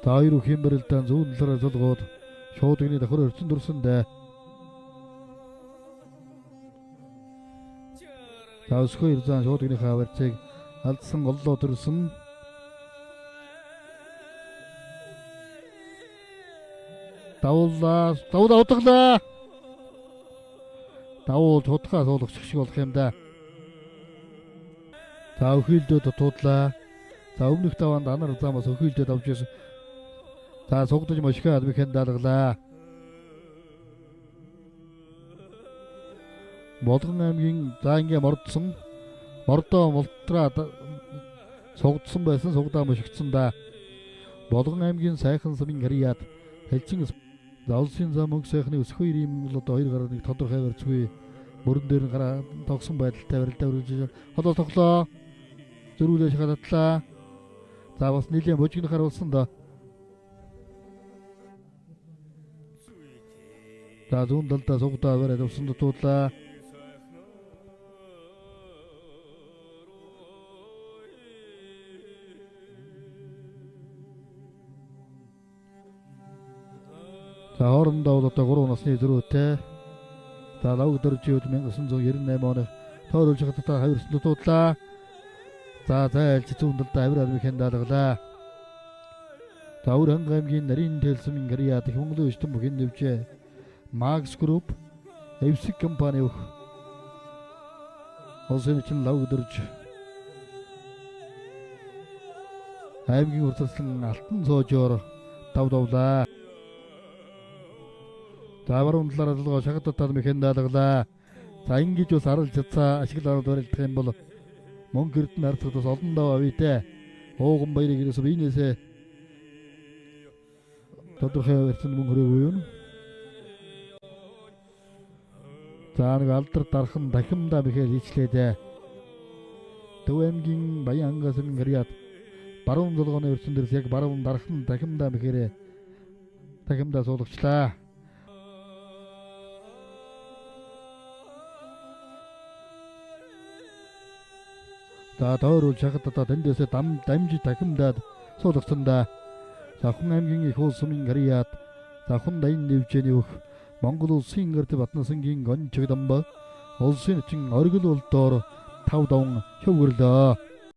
За хоёр үхийн барилдаан зүүн талаараа зулгууд шууд игний давхар өрцөн дүрсэндээ. За өсгөө ирзан шууд игнийхээ барьцыг алдсан голлоо төрсөн. Давуулаа удахлаа. Давуул чудхаа суулгах шиг болох юм да. За өхөөлдөд дутуудлаа. За өмнөх даваанд анар замаас өхөөлдөд авч ирсэн. За сугдаж мошгоо адмихэн даалгалаа. Болгон аймгийн за ингээ мордсон. Мордоо мултраад сугдсан байсан сугдаа мошигдсан да. Болгон аймгийн сайхан сумын харьяат хэлчин за улсын зам мөнгө сайхны өсгөө ийм л одоо 2 гаруй 1 тодорхой барьцгүй мөрөн дээр нь гараа тогсон байдалтай барилдаа өргөж холоо тоглоо. Зөрүүлж хадлаа. За бас нийлэн божигныг харуулсан да. За зүүн талдаа сугдаа бариад авсан дутуудлаа. За хоорондоо бол одоо 3 насны зөрүүтэй. За лав дөржиуд 1998 оны тойруулж хатаа хавирсан дутуудлаа. За зайлж зүүн талдаа авир армихэн даалгалаа. За өвөр ханга аймгийн нарийн тэлсмийн гарьяат их Монголын өчтөн бүхэн нэвжээ. Max Group эвсэг компани өөх. Улсын чинь лав дөрж аймгийн уртаслан алтан соожоор давлаа. За баруун талаараа залгоо шахагдтаад мэхэн даалгалаа. За ингэж бас арал цацаа ашиглаад барилдах юм бол мөнгө эрдэнэ харцад бас олон дав авъятэй. Ууган баярыг ерөөсөө биенээсээ тодорхой барьсан мөнгө хөрөөгүй юу? За нэг алдар дархан дахимдаа мэхэл хийчлээ. Төв аймгийн Баян ангасан гарьяат баруун залгооны өрсөн дээрс яг баруун дархан дахимдаа мэхээрээ дахимдаа суулгачлаа. За тойруулж шахагдтаа тэндээсээ дамжиж дахимдаад суулгацсан да. За хүн аймгийн их улс сумын гарьяат за хүн дайн нэвжээний өөх Монгол улсын гэрд Батнасангийн гончиг дамба улсын чин оргил улдоор 5 давн хөвгөрлөө.